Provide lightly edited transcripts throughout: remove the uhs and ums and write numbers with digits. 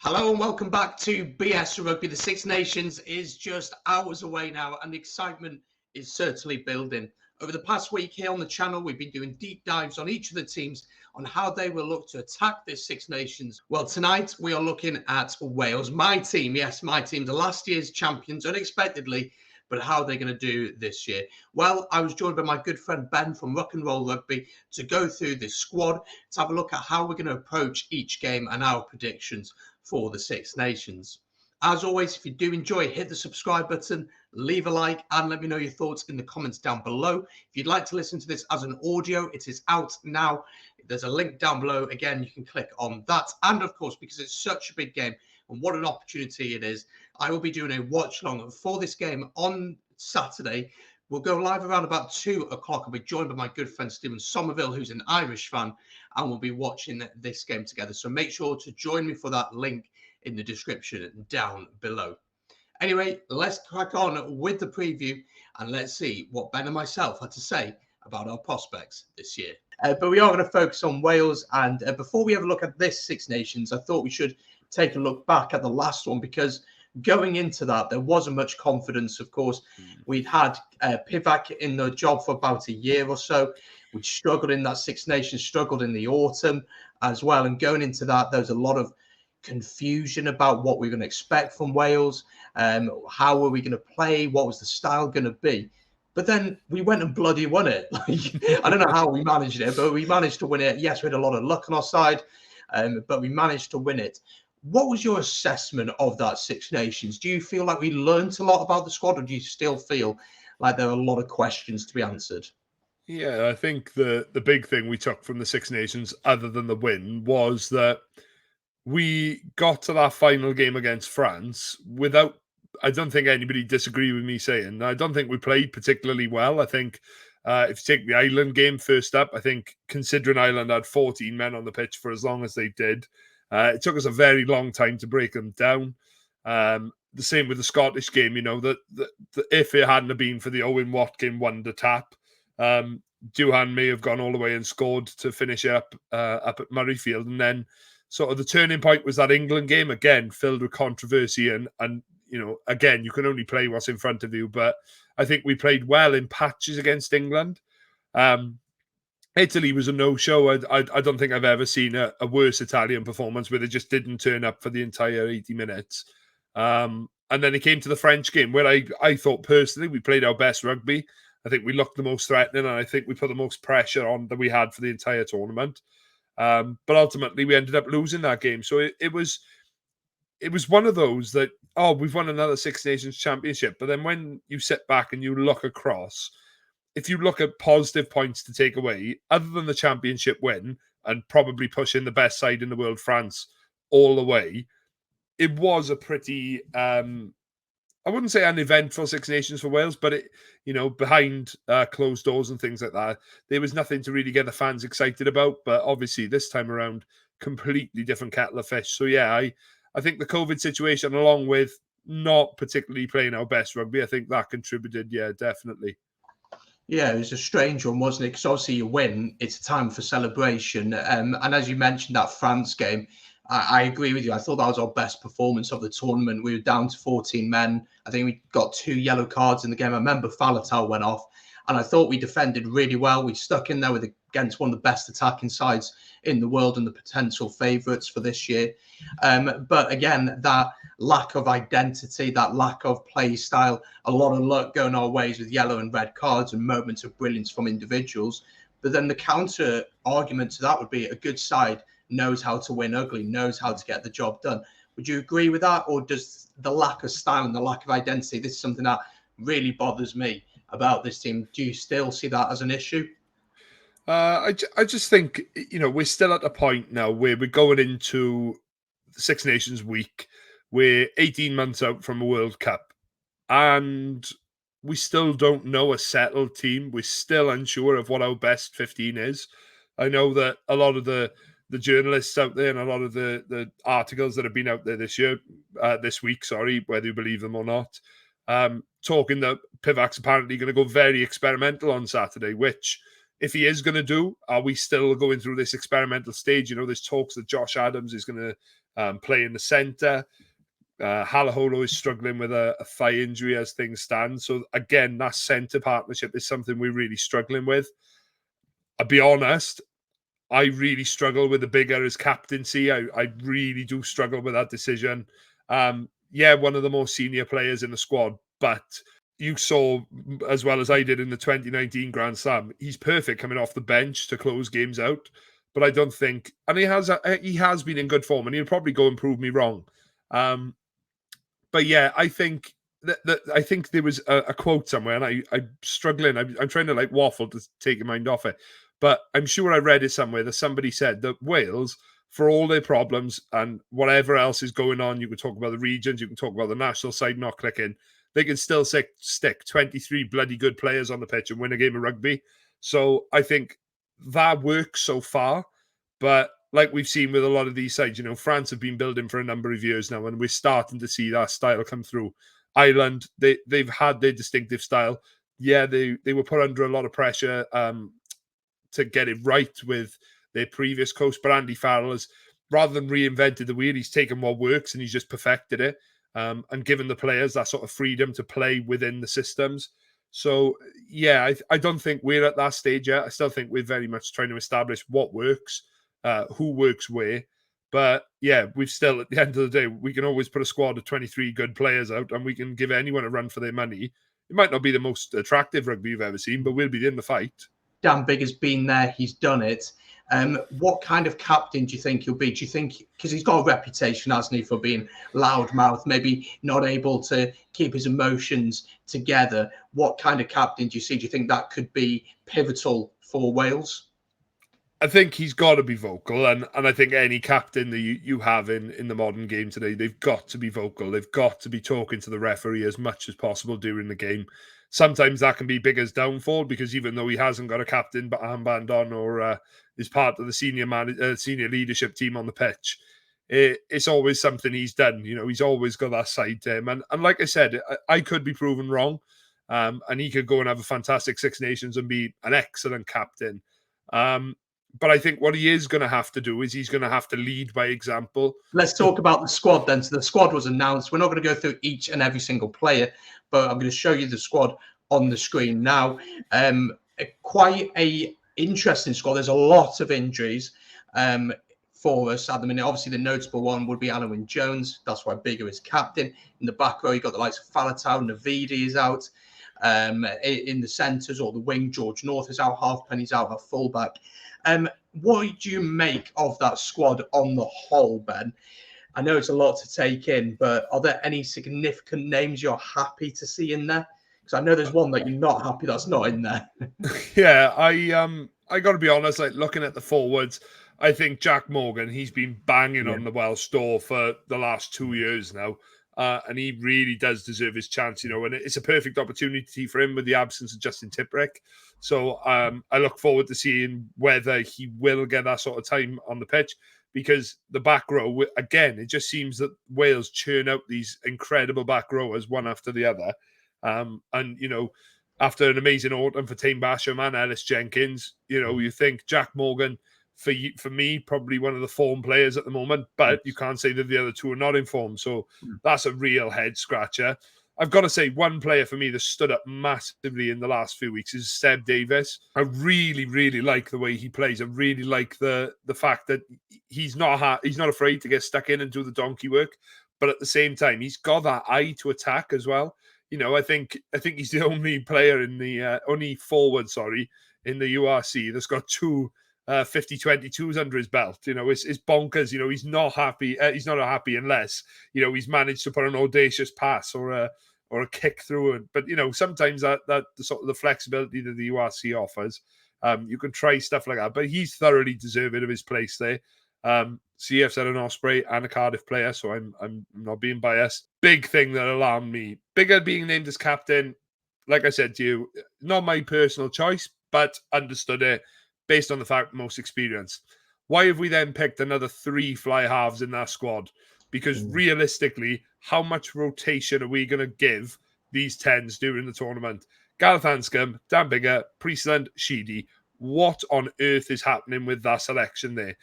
Hello and welcome back to BS Rugby. The Six Nations is just hours away now and the excitement is certainly building. Over the past week here on the channel, we've been doing deep dives on each of the teams on how they will look to attack this Six Nations. Well, tonight we are looking at Wales. My team, yes, my team, the last year's champions, unexpectedly, but how they're going to do this year. Well, I was joined by my good friend Ben from Ruck and Roll Rugby to go through this squad, to have a look at how we're going to approach each game and our predictions for the Six Nations. As always, if you do enjoy, hit the subscribe button, leave a like, and let me know your thoughts in the comments down below. If you'd like to listen to this as an audio, it is out now. There's a link down below. Again, you can click on that. And of course, because it's such a big game and what an opportunity it is, I will be doing a watch long for this game on Saturday. We'll go live around about 2 o'clock. I'll be joined by my good friend Stephen Somerville, who's an Irish fan, and we'll be watching this game together. So make sure to join me for that link in the description down below. Anyway, let's crack on with the preview and let's see what Ben and myself had to say about our prospects this year. But we are going to focus on Wales. And before we have a look at this Six Nations, I thought we should take a look back at the last one because going into that, there wasn't much confidence. Of course, we'd had Pivac in the job for about a year or so. We struggled in that Six Nations, struggled in the autumn as well. And going into that, there was a lot of confusion about what we were going to expect from Wales. How were we going to play? What was the style going to be? But then we went and bloody won it. I don't know how we managed it, but we managed to win it. Yes, we had a lot of luck on our side, but we managed to win it. What was your assessment of that Six Nations? Do you feel like we learned a lot about the squad, or do you still feel like there are a lot of questions to be answered? Yeah, I think the big thing we took from the Six Nations, other than the win, was that we got to that final game against France without, I don't think anybody disagreed with me saying, I don't think we played particularly well. I think if you take the Ireland game first up, I think considering Ireland had 14 men on the pitch for as long as they did, it took us a very long time to break them down. The same with the Scottish game, you know, that if it hadn't have been for the Owen Watkin wonder tap, Duhan may have gone all the way and scored to finish up at Murrayfield. And then sort of the turning point was that England game, again, filled with controversy. And you know, again, you can only play what's in front of you. But I think we played well in patches against England. Italy was a no-show. I don't think I've ever seen a worse Italian performance where they just didn't turn up for the entire 80 minutes. And then it came to the French game where I thought personally we played our best rugby. I think we looked the most threatening and I think we put the most pressure on that we had for the entire tournament. But ultimately we ended up losing that game. So it was one of those that, oh, we've won another Six Nations championship. But then when you sit back and you look across, if you look at positive points to take away, other than the championship win and probably pushing the best side in the world, France, all the way, it was a pretty, I wouldn't say uneventful Six Nations for Wales, but it, you know, behind closed doors and things like that, there was nothing to really get the fans excited about. But obviously this time around, completely different kettle of fish. So yeah, I think the COVID situation, along with not particularly playing our best rugby, I think that contributed, yeah, definitely. Yeah, it was a strange one, wasn't it? Because obviously you win, it's a time for celebration. And as you mentioned, that France game, I agree with you. I thought that was our best performance of the tournament. We were down to 14 men. I think we got 2 yellow cards in the game. I remember Faletau went off. And I thought we defended really well. We stuck in there against one of the best attacking sides in the world and the potential favourites for this year. But again, that lack of identity, that lack of play style, a lot of luck going our ways with yellow and red cards and moments of brilliance from individuals. But then the counter argument to that would be a good side knows how to win ugly, knows how to get the job done. Would you agree with that? Or does the lack of style and the lack of identity, this is something that really bothers me about this team? Do you still see that as an issue? I just think, you know, we're still at a point now where we're going into Six Nations week. We're 18 months out from a World Cup and we still don't know a settled team. We're still unsure of what our best 15 is. I know that a lot of the journalists out there and a lot of the articles that have been out there this week, whether you believe them or not, talking that Pivac's apparently going to go very experimental on Saturday, which, if he is going to do, are we still going through this experimental stage? You know, there's talks that Josh Adams is going playing the centre. Halaholo is struggling with a thigh injury as things stand. So again, that centre partnership is something we're really struggling with. I'll be honest, I really struggle with the bigger as captaincy. I really do struggle with that decision. Yeah, one of the more senior players in the squad, but you saw, as well as I did in the 2019 Grand Slam, he's perfect coming off the bench to close games out. But I don't think, and he has been in good form, and he'll probably go and prove me wrong. But yeah, I think I think there was a quote somewhere, and I'm struggling. I'm trying to like waffle to take your mind off it, but I'm sure I read it somewhere that somebody said that Wales, for all their problems and whatever else is going on, you can talk about the regions, you can talk about the national side not clicking, they can still stick 23 bloody good players on the pitch and win a game of rugby. So I think that works so far, but like we've seen with a lot of these sides, France have been building for a number of years now, and we're starting to see that style come through. Ireland, they've had their distinctive style. Yeah, they were put under a lot of pressure to get it right with their previous coach, but Andy Farrell has, rather than reinvented the wheel, he's taken what works and he's just perfected it, and given the players that sort of freedom to play within the systems. So, yeah, I don't think we're at that stage yet. I still think we're very much trying to establish what works, who works where. But, yeah, we've still, at the end of the day, we can always put a squad of 23 good players out and we can give anyone a run for their money. It might not be the most attractive rugby you've ever seen, but we'll be in the fight. Dan Biggar's been there, he's done it. What kind of captain do you think he'll be? Do you think, because he's got a reputation, hasn't he, for being loudmouth, maybe not able to keep his emotions together? What kind of captain do you see? Do you think that could be pivotal for Wales? I think he's got to be vocal, and I think any captain that you have in the modern game today, they've got to be vocal. They've got to be talking to the referee as much as possible during the game. Sometimes that can be Biggar's downfall, because even though he hasn't got a captain armband on or is part of the senior leadership team on the pitch, it's always something he's done. He's always got that side to him. And like I said, I could be proven wrong, and he could go and have a fantastic Six Nations and be an excellent captain. But I think what he is going to have to do is he's going to have to lead by example. Let's talk about the squad then. So the squad was announced. We're not going to go through each and every single player, but I'm going to show you the squad on the screen now. Quite a interesting squad. There's a lot of injuries for us at the minute. Obviously, the notable one would be Alan Wynne-Jones. That's why Biggar is captain. In the back row, you've got the likes of Faletau, Navidi is out. In the centres or the wing, George North is out, Halfpenny's out at fullback. What do you make of that squad on the whole, Ben? I know it's a lot to take in, but are there any significant names you're happy to see in there? Because I know there's one that you're not happy that's not in there. Yeah, I got to be honest. Like, looking at the forwards, I think Jack Morgan, he's been banging on the Welsh door for the last 2 years now. And he really does deserve his chance, and it's a perfect opportunity for him with the absence of Justin Tipuric. So I look forward to seeing whether he will get that sort of time on the pitch, because the back row, again, it just seems that Wales churn out these incredible back rowers one after the other. And, after an amazing autumn for Tame Basham and Ellis Jenkins, you think Jack Morgan, for me, probably one of the form players at the moment, but you can't say that the other two are not in form. So that's a real head scratcher. I've got to say, one player for me that stood up massively in the last few weeks is Seb Davis. I really, really like the way he plays. I really like the fact that he's not afraid to get stuck in and do the donkey work, but at the same time, he's got that eye to attack as well. I think he's the only player in the only forward, in the URC that's got two 50-22s under his belt. It's bonkers. He's not happy. He's not happy unless he's managed to put an audacious pass or a kick through it. But sometimes that the sort of the flexibility that the URC offers, you can try stuff like that. But he's thoroughly deserving of his place there. CF's had an Osprey and a Cardiff player, so I'm not being biased. Big thing that alarmed me: Biggar being named as captain. Like I said to you, not my personal choice, but understood it based on the fact most experienced. Why have we then picked another 3 fly halves in that squad? Because realistically, how much rotation are we going to give these 10s during the tournament? Gareth Anscombe, Dan Biggar, Priestland, Sheedy. What on earth is happening with that selection there?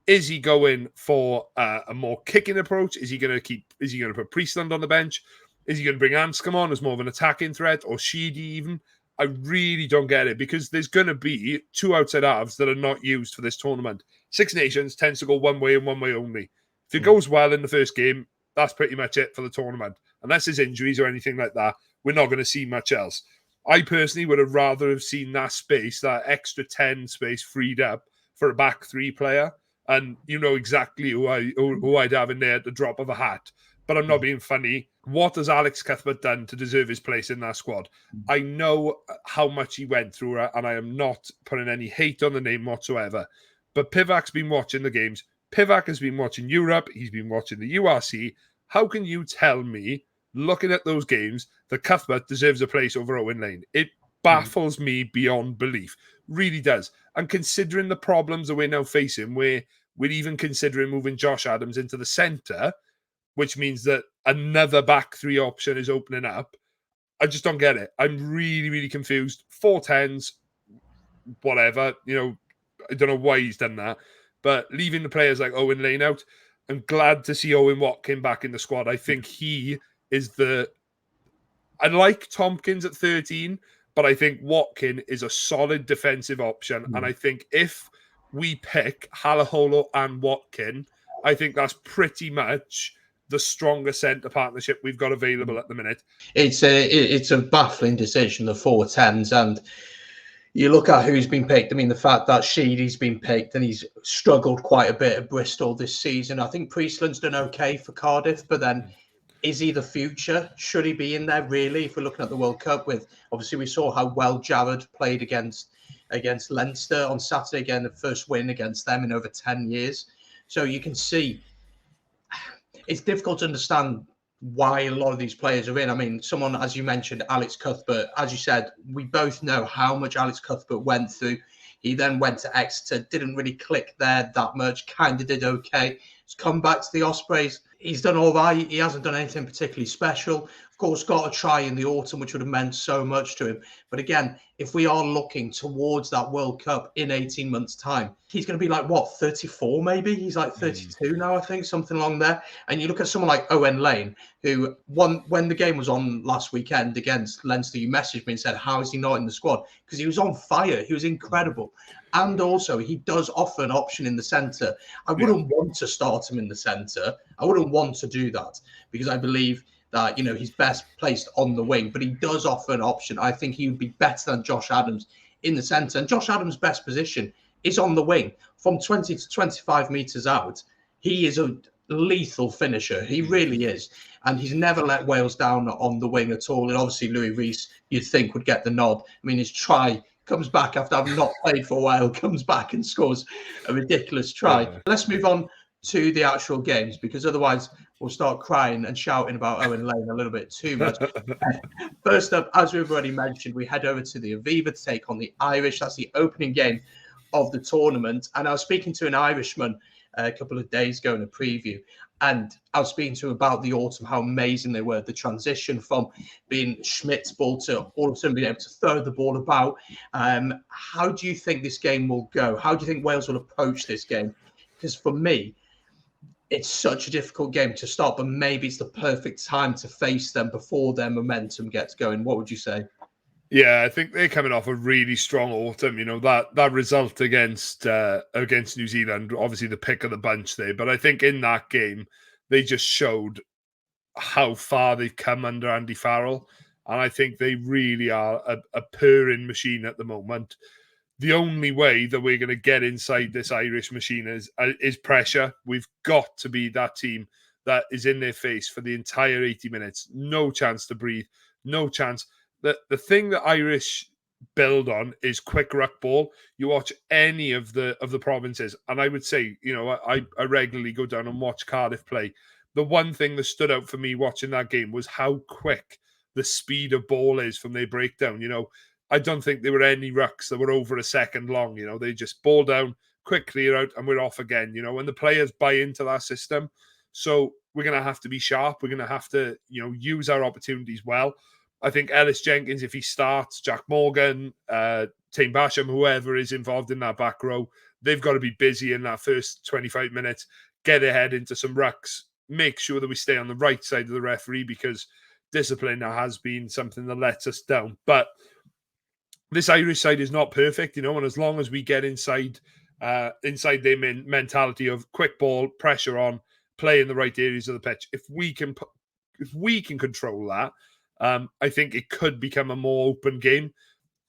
Is he going for a more kicking approach? Is he going to put Priestland on the bench? Is he going to bring Anscombe on as more of an attacking threat, or Sheedy even? I really don't get it, because there's going to be two outside halves that are not used for this tournament. Six Nations tends to go one way and one way only. If it goes well in the first game, that's pretty much it for the tournament. Unless there's injuries or anything like that, we're not going to see much else. I personally would have rather have seen that space, that extra 10 space freed up for a back three player. And you know exactly who I'd have in there at the drop of a hat. But I'm not being funny. What has Alex Cuthbert done to deserve his place in that squad? I know how much he went through, and I am not putting any hate on the name whatsoever. But Pivac's been watching the games. Pivac has been watching Europe. He's been watching the URC. How can you tell me, looking at those games, that Cuthbert deserves a place over Owen Lane? It baffles me beyond belief. Really does. And considering the problems that we're now facing, where we're even considering moving Josh Adams into the centre, which means that another back three option is opening up, I just don't get it. I'm really, really confused. 4-10s, whatever. I don't know why he's done that. But leaving the players like Owen Lane out, I'm glad to see Owen Watkin back in the squad. I think he is I like Tompkins at 13, but I think Watkin is a solid defensive option. And I think if we pick Halaholo and Watkin, I think that's pretty much the stronger centre partnership we've got available at the minute. It's a baffling decision, the 4-10s, and you look at who's been picked. I mean, the fact that Sheedy's been picked and he's struggled quite a bit at Bristol this season. I think Priestland's done okay for Cardiff, but then is he the future? Should he be in there, really? If we're looking at the World Cup, obviously we saw how well Jared played against Leinster on Saturday, again, the first win against them in over 10 years. So you can see it's difficult to understand why a lot of these players are in. I mean, someone, as you mentioned, Alex Cuthbert, as you said, we both know how much Alex Cuthbert went through. He then went to Exeter, didn't really click there that much, kind of did okay. He's come back to the Ospreys. He's done all right. He hasn't done anything particularly special. Of course, got a try in the autumn, which would have meant so much to him. But again, if we are looking towards that World Cup in 18 months' time, he's going to be like, 34 maybe? He's like 32 now, I think, something along there. And you look at someone like Owen Lane, who when the game was on last weekend against Leinster, you messaged me and said, how is he not in the squad? Because he was on fire. He was incredible. And also, he does offer an option in the centre. I wouldn't want to start him in the centre. I wouldn't want to do that, because I believe that, he's best placed on the wing, but he does offer an option. I think he would be better than Josh Adams in the centre. And Josh Adams' best position is on the wing. From 20 to 25 metres out, he is a lethal finisher. He really is. And he's never let Wales down on the wing at all. And obviously, Louis Rees, you'd think, would get the nod. I mean, his try comes back after having not played for a while, comes back and scores a ridiculous try. Yeah. Let's move on to the actual games, because otherwise we'll start crying and shouting about Owen Lane a little bit too much. First up, as we've already mentioned, we head over to the Aviva to take on the Irish. That's the opening game of the tournament. And I was speaking to an Irishman a couple of days ago in a preview, and I was speaking to him about the autumn, how amazing they were, the transition from being Schmidt's ball to all of a sudden being able to throw the ball about. How do you think this game will go? How do you think Wales will approach this game? Because for me, it's such a difficult game to start, but maybe it's the perfect time to face them before their momentum gets going. What would you say? Yeah, I think they're coming off a really strong autumn. That result against New Zealand, obviously the pick of the bunch there. But I think in that game, they just showed how far they've come under Andy Farrell. And I think they really are a purring machine at the moment. The only way that we're going to get inside this Irish machine is pressure. We've got to be that team that is in their face for the entire 80 minutes. No chance to breathe. No chance. The thing that Irish build on is quick ruck ball. You watch any of the provinces, and I would say, I regularly go down and watch Cardiff play. The one thing that stood out for me watching that game was how quick the speed of ball is from their breakdown. I don't think there were any rucks that were over a second long. They just ball down, quick clear out, and we're off again. And the players buy into that system. So we're going to have to be sharp. We're going to have to, use our opportunities well. I think Ellis Jenkins, if he starts, Jack Morgan, Tane Basham, whoever is involved in that back row, they've got to be busy in that first 25 minutes, get their head into some rucks, make sure that we stay on the right side of the referee, because discipline has been something that lets us down. But this Irish side is not perfect, and as long as we get inside their mentality of quick ball, pressure on, play in the right areas of the pitch, if we can control that, I think it could become a more open game.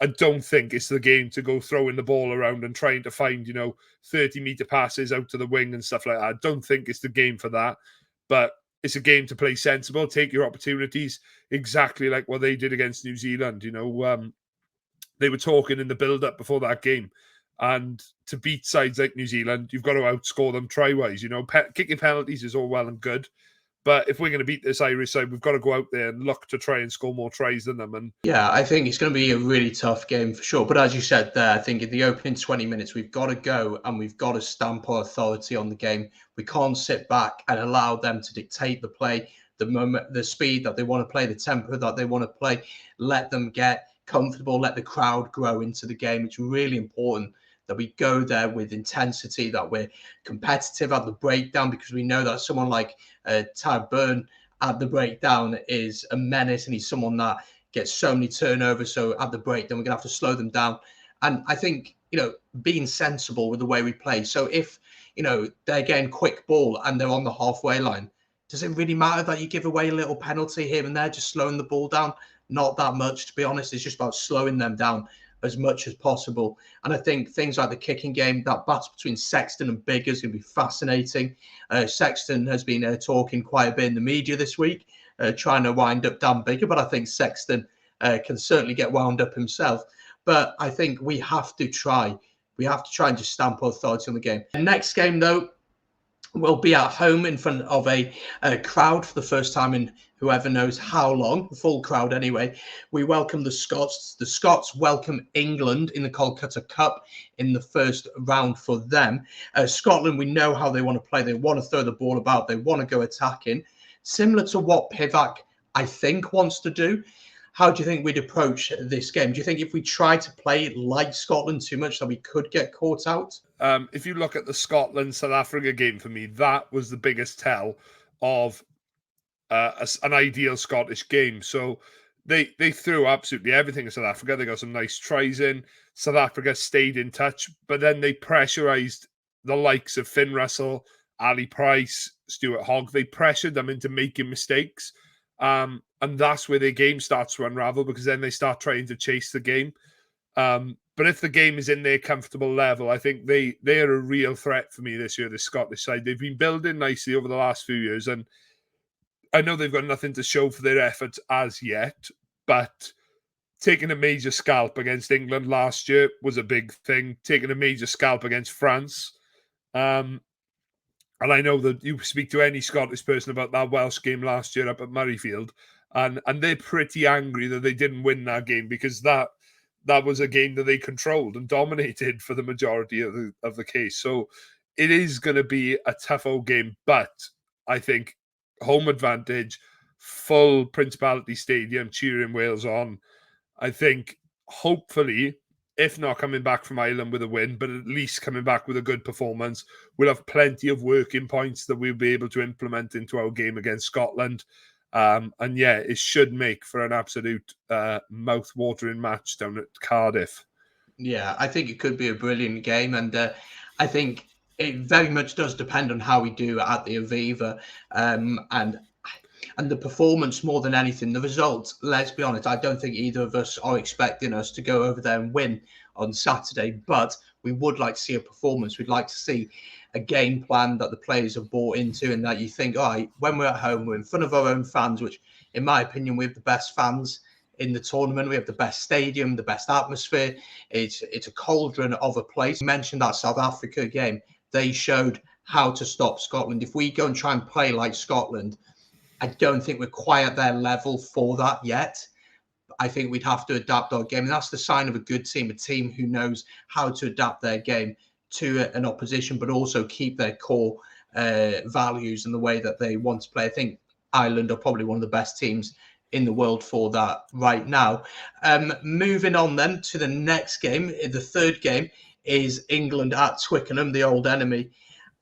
I don't think it's the game to go throwing the ball around and trying to find, 30-meter passes out to the wing and stuff like that. I don't think it's the game for that. But it's a game to play sensible, take your opportunities, exactly like what they did against New Zealand. They were talking in the build-up before that game. And to beat sides like New Zealand, you've got to outscore them try-wise. Kicking penalties is all well and good. But if we're going to beat this Irish side, we've got to go out there and look to try and score more tries than them. And yeah, I think it's going to be a really tough game for sure. But as you said there, I think in the opening 20 minutes, we've got to go and we've got to stamp our authority on the game. We can't sit back and allow them to dictate the play, the moment, the speed that they want to play, the tempo that they want to play. Let them get comfortable, let the crowd grow into the game. It's really important that we go there with intensity, that we're competitive at the breakdown, because we know that someone like Ty Byrne at the breakdown is a menace, and he's someone that gets so many turnovers. So at the breakdown, we're going to have to slow them down. And I think, being sensible with the way we play. So if, they're getting quick ball and they're on the halfway line, does it really matter that you give away a little penalty here and there, just slowing the ball down? Not that much, to be honest. It's just about slowing them down as much as possible. And I think things like the kicking game, that battle between Sexton and Biggar is going to be fascinating. Sexton has been talking quite a bit in the media this week, trying to wind up Dan Biggar, but I think Sexton can certainly get wound up himself. But I think we have to try. We have to try and just stamp authority on the game. The next game, though, will be at home in front of a crowd for the first time in whoever knows how long, the full crowd anyway. We welcome the Scots. The Scots welcome England in the Calcutta Cup in the first round for them. Scotland, we know how they want to play. They want to throw the ball about. They want to go attacking. Similar to what Pivac, I think, wants to do. How do you think we'd approach this game? Do you think if we try to play like Scotland too much that we could get caught out? If you look at the Scotland-South Africa game, for me, that was the biggest tell of an ideal Scottish game. So they threw absolutely everything in South Africa. They got some nice tries in. South Africa stayed in touch, but then they pressurised the likes of Finn Russell, Ali Price, Stuart Hogg. They pressured them into making mistakes. And that's where their game starts to unravel, because then they start trying to chase the game. But if the game is in their comfortable level, I think they are a real threat for me this year, the Scottish side. They've been building nicely over the last few years, and I know they've got nothing to show for their efforts as yet, but taking a major scalp against England last year was a big thing. Taking a major scalp against France. And I know that you speak to any Scottish person about that Welsh game last year up at Murrayfield, and they're pretty angry that they didn't win that game, because that was a game that they controlled and dominated for the majority of the case. So it is going to be a tough old game, but I think home advantage, full Principality Stadium, cheering Wales on. I think hopefully, if not coming back from Ireland with a win, but at least coming back with a good performance, we'll have plenty of working points that we'll be able to implement into our game against Scotland. And yeah, it should make for an absolute mouth-watering match down at Cardiff. Yeah, I think it could be a brilliant game. And I think it very much does depend on how we do at the Aviva. And the performance more than anything. The result, let's be honest, I don't think either of us are expecting us to go over there and win on Saturday, but we would like to see a performance. We'd like to see a game plan that the players have bought into, and that you think, all right, when we're at home, we're in front of our own fans, which in my opinion, we have the best fans in the tournament. We have the best stadium, the best atmosphere. It's a cauldron of a place. You mentioned that South Africa game. They showed how to stop Scotland. If we go and try and play like Scotland, I don't think we're quite at their level for that yet. I think we'd have to adapt our game. And that's the sign of a good team, a team who knows how to adapt their game to an opposition, but also keep their core values and the way that they want to play. I think Ireland are probably one of the best teams in the world for that right now. Moving on then to the next game, the third game is England at Twickenham, the old enemy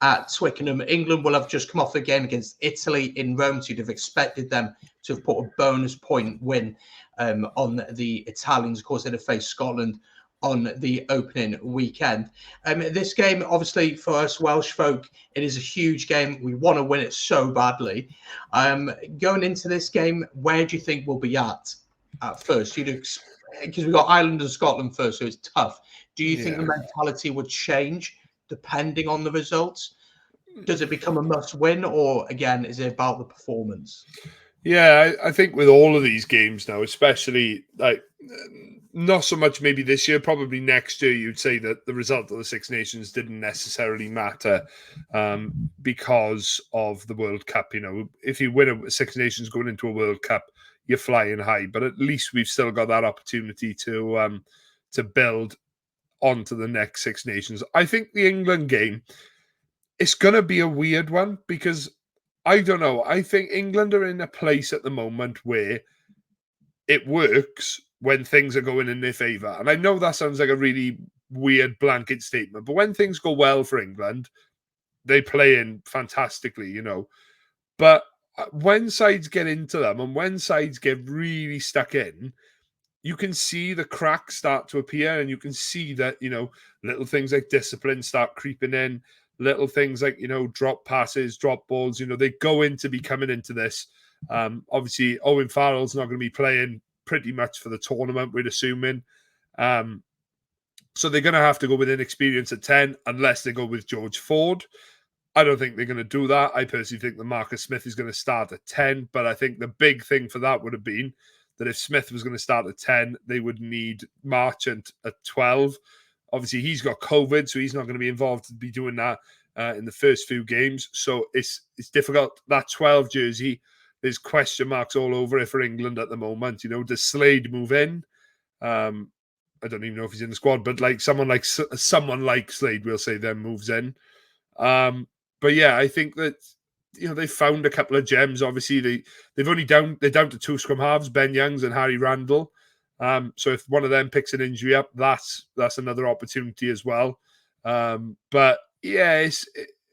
at Twickenham. England will have just come off the game against Italy in Rome, so you'd have expected them to have put a bonus point win on the Italians. Of course, they'd have faced Scotland on the opening weekend. This game, obviously, for us Welsh folk, it is a huge game. We want to win it so badly. Going into this game, where do you think we'll be at first? Because we've got Ireland and Scotland first, so it's tough. Do you think the mentality would change depending on the results? Does it become a must-win, or again, is it about the performance? Yeah, I think with all of these games now, especially like not so much maybe this year, probably next year, you'd say that the result of the Six Nations didn't necessarily matter because of the World Cup. You know, if you win a Six Nations going into a World Cup, you're flying high. But at least we've still got that opportunity to build onto the next Six Nations. I think the England game, it's going to be a weird one because I don't know. I think England are in a place at the moment where it works when things are going in their favour. And I know that sounds like a really weird blanket statement, but when things go well for England, they play in fantastically, you know. But when sides get into them and when sides get really stuck in, you can see the cracks start to appear, and you can see that, you know, little things like discipline start creeping in, little things like, you know, drop passes, drop balls, you know, they go into be coming into this. Obviously, Owen Farrell's not going to be playing pretty much for the tournament, we're assuming. So they're going to have to go with inexperience at 10, unless they go with George Ford. I don't think they're going to do that. I personally think that Marcus Smith is going to start at 10, but I think the big thing for that would have been that if Smith was going to start at 10, they would need Marchant at 12. Obviously, he's got COVID, so he's not going to be involved to be doing that in the first few games. So it's difficult. That 12 jersey, there's question marks all over it for England at the moment. You know, does Slade move in? I don't even know if he's in the squad, but like someone like Slade, we'll say, then moves in. But yeah, I think that, you know, they found a couple of gems. Obviously, they're down to two scrum halves, Ben Youngs and Harry Randall. So if one of them picks an injury up, that's another opportunity as well. But yeah,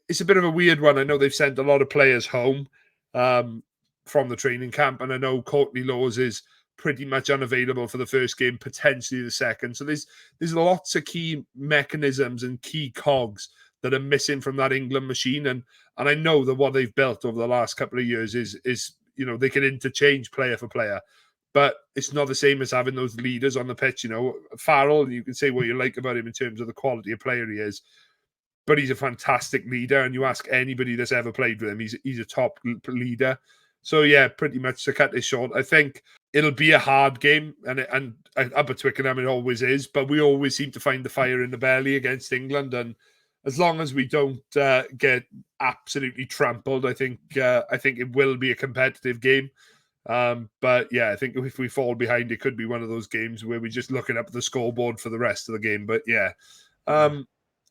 it's a bit of a weird one. I know they've sent a lot of players home from the training camp, and I know Courtney Laws is pretty much unavailable for the first game, potentially the second. So there's lots of key mechanisms and key cogs that are missing from that England machine, and I know that what they've built over the last couple of years is you know, they can interchange player for player, but it's not the same as having those leaders on the pitch. You know, Farrell, you can say what you like about him in terms of the quality of player he is, but he's a fantastic leader, and you ask anybody that's ever played with him, he's a top leader. So yeah, pretty much to cut this short, I think it'll be a hard game, and up at Twickenham it always is, but we always seem to find the fire in the belly against England, and as long as we don't get absolutely trampled, I think it will be a competitive game. But yeah, I think if we fall behind, it could be one of those games where we're just looking up at the scoreboard for the rest of the game. But yeah, I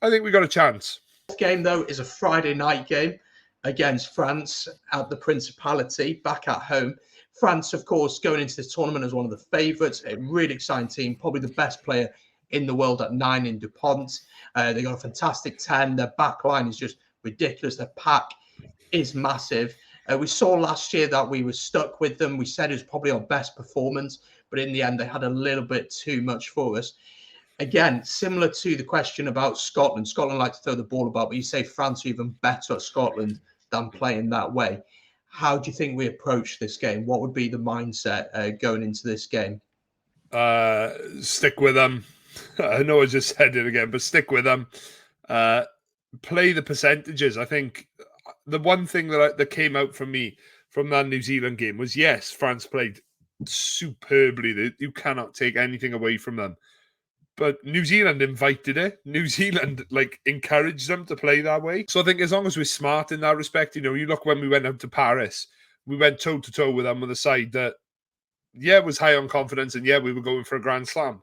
think we got a chance. This game, though, is a Friday night game against France at the Principality, back at home. France, of course, going into this tournament as one of the favourites, a really exciting team, probably the best player in the world at 9 in DuPont. They got a fantastic 10. Their back line is just ridiculous. Their pack is massive. We saw last year that we were stuck with them. We said it was probably our best performance, but in the end, they had a little bit too much for us. Again, similar to the question about Scotland. Scotland like to throw the ball about, but you say France are even better at Scotland than playing that way. How do you think we approach this game? What would be the mindset going into this game? Stick with them. I know I just said it again, but stick with them. Play the percentages. I think the one thing that came out from me from that New Zealand game was, yes, France played superbly. You cannot take anything away from them. But New Zealand invited it. New Zealand encouraged them to play that way. So I think as long as we're smart in that respect, you know, you look when we went out to Paris, we went toe to toe with them with a side that, yeah, was high on confidence, and yeah, we were going for a Grand Slam.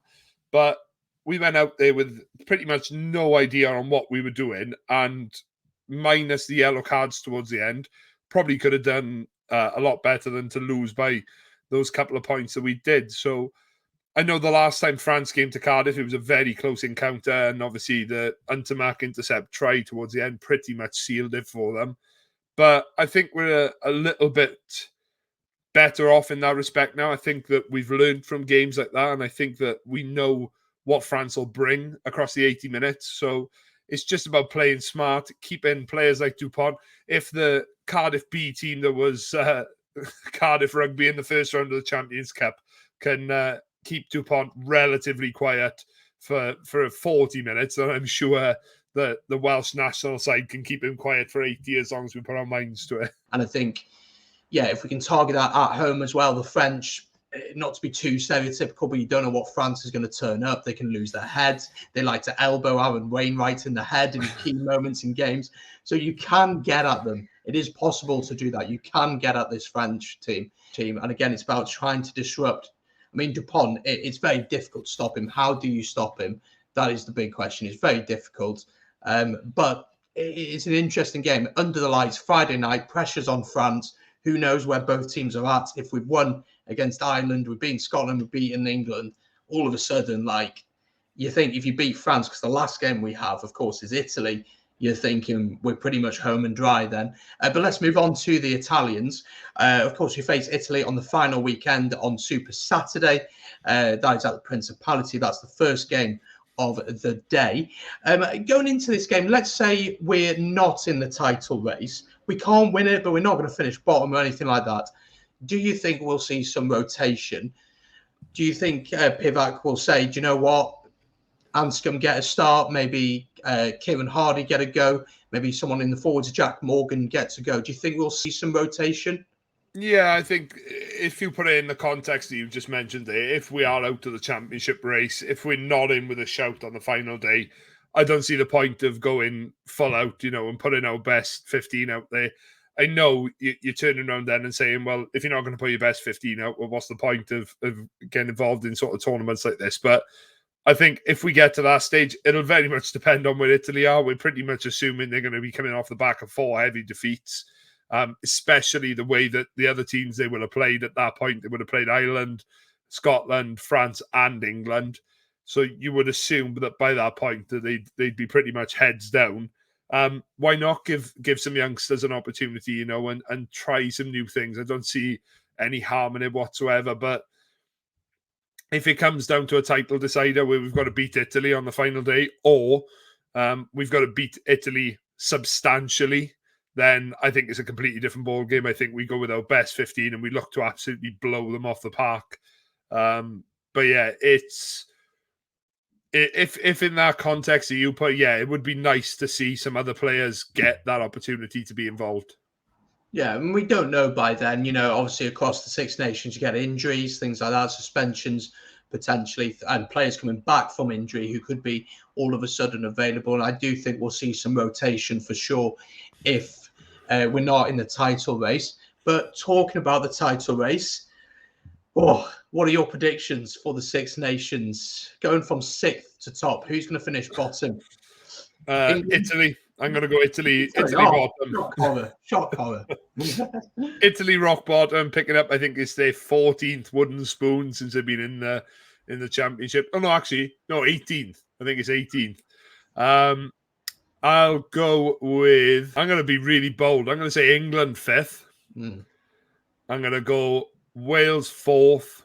But we went out there with pretty much no idea on what we were doing, and minus the yellow cards towards the end, probably could have done a lot better than to lose by those couple of points that we did. So I know the last time France came to Cardiff, it was a very close encounter, and obviously the Untermark intercept try towards the end pretty much sealed it for them. But I think we're a little bit better off in that respect now. I think that we've learned from games like that, and I think that we know what France will bring across the 80 minutes. So it's just about playing smart, keeping players like Dupont. If the Cardiff B team that was Cardiff Rugby in the first round of the Champions Cup can keep Dupont relatively quiet for 40 minutes, then I'm sure that the Welsh national side can keep him quiet for 80 as long as we put our minds to it. And I think, yeah, if we can target that at home as well, the French, not to be too stereotypical, but you don't know what France is going to turn up. They can lose their heads. They like to elbow Aaron Wainwright in the head in key moments in games. So you can get at them. It is possible to do that. You can get at this French team. And again, it's about trying to disrupt. I mean, Dupont, it's very difficult to stop him. How do you stop him? That is the big question. It's very difficult. But it's an interesting game. Under the lights, Friday night, pressures on France. Who knows where both teams are at? If we've won against Ireland, we've beaten Scotland, we've beaten England, all of a sudden, like, you think if you beat France, because the last game we have, of course, is Italy, you're thinking we're pretty much home and dry then. But let's move on to the Italians. Of course, we face Italy on the final weekend on Super Saturday. That is at the Principality. That's the first game of the day. Going into this game, let's say we're not in the title race. We can't win it, but we're not going to finish bottom or anything like that. Do you think we'll see some rotation? Do you think Pivac will say, do you know what? Anscombe get a start, maybe Kieran Hardy get a go, maybe someone in the forwards, Jack Morgan, gets a go. Do you think we'll see some rotation? Yeah, I think if you put it in the context that you've just mentioned there, if we are out of the championship race, if we're not in with a shout on the final day, I don't see the point of going full out, and putting our best 15 out there. I know you're turning around then and saying, well, if you're not going to put your best 15 out, well, what's the point of getting involved in sort of tournaments like this? But I think if we get to that stage, it'll very much depend on where Italy are. We're pretty much assuming they're going to be coming off the back of 4 heavy defeats, especially the way that the other teams they would have played at that point. They would have played Ireland, Scotland, France, and England. So you would assume that by that point that they'd be pretty much heads down. Why not give some youngsters an opportunity, and try some new things? I don't see any harm in it whatsoever. But if it comes down to a title decider where we've got to beat Italy on the final day, or we've got to beat Italy substantially, then I think it's a completely different ball game. I think we go with our best 15 and we look to absolutely blow them off the park. But yeah, if in that context that you put, it would be nice to see some other players get that opportunity to be involved. Yeah, and we don't know by then, obviously across the Six Nations, you get injuries, things like that, suspensions potentially, and players coming back from injury who could be all of a sudden available. And I do think we'll see some rotation for sure if we're not in the title race. But talking about the title race, what are your predictions for the Six Nations? Going from 6th to top, who's going to finish bottom? Italy. I'm going to go Italy. Italy bottom. Shock horror. Italy rock bottom, picking up, I think it's their 14th wooden spoon since they've been in the championship. Oh, no, actually, no, 18th. I think it's 18th. I'll go with, I'm going to be really bold. I'm going to say England 5th. I'm going to go Wales 4th,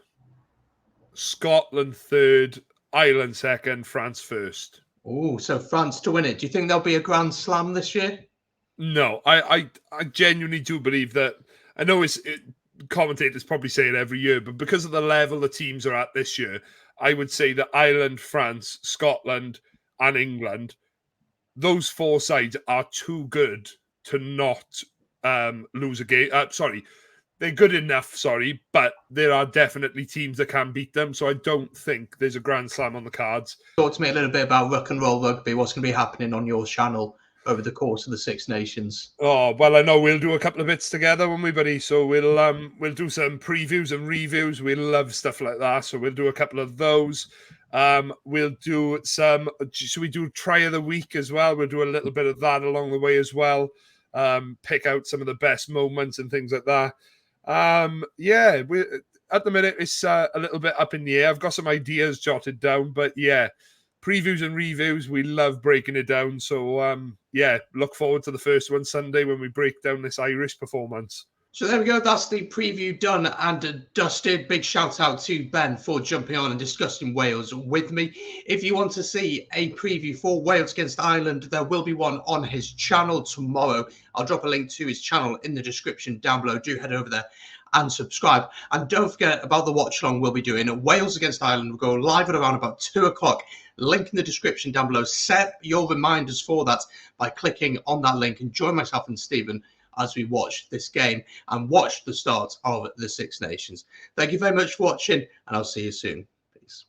Scotland 3rd, Ireland 2nd, France 1st. Oh, so France to win it. Do you think there'll be a Grand Slam this year? No, I genuinely do believe that. I know commentators probably say it every year, but because of the level the teams are at this year, I would say that Ireland, France, Scotland, and England, those 4 sides are too good to not lose a game. They're good enough, but there are definitely teams that can beat them. So I don't think there's a Grand Slam on the cards. Talk to me a little bit about Ruck and Roll Rugby. What's going to be happening on your channel over the course of the Six Nations? Oh, well, I know we'll do a couple of bits together, won't we, buddy? So we'll do some previews and reviews. We love stuff like that. So we'll do a couple of those. We'll do some, should we do Try of the Week as well? We'll do a little bit of that along the way as well. Pick out some of the best moments and things like that. I at the minute, it's a little bit up in the air. I've got some ideas jotted down, but yeah, previews and reviews, we love breaking it down. So, yeah, look forward to the first one Sunday when we break down this Irish performance. So there we go. That's the preview done and dusted. Big shout out to Ben for jumping on and discussing Wales with me. If you want to see a preview for Wales against Ireland, there will be one on his channel tomorrow. I'll drop a link to his channel in the description down below. Do head over there and subscribe. And don't forget about the watch along we'll be doing. Wales against Ireland will go live at around about 2 o'clock. Link in the description down below. Set your reminders for that by clicking on that link and join myself and Stephen as we watch this game and watch the start of the Six Nations. Thank you very much for watching, and I'll see you soon. Peace.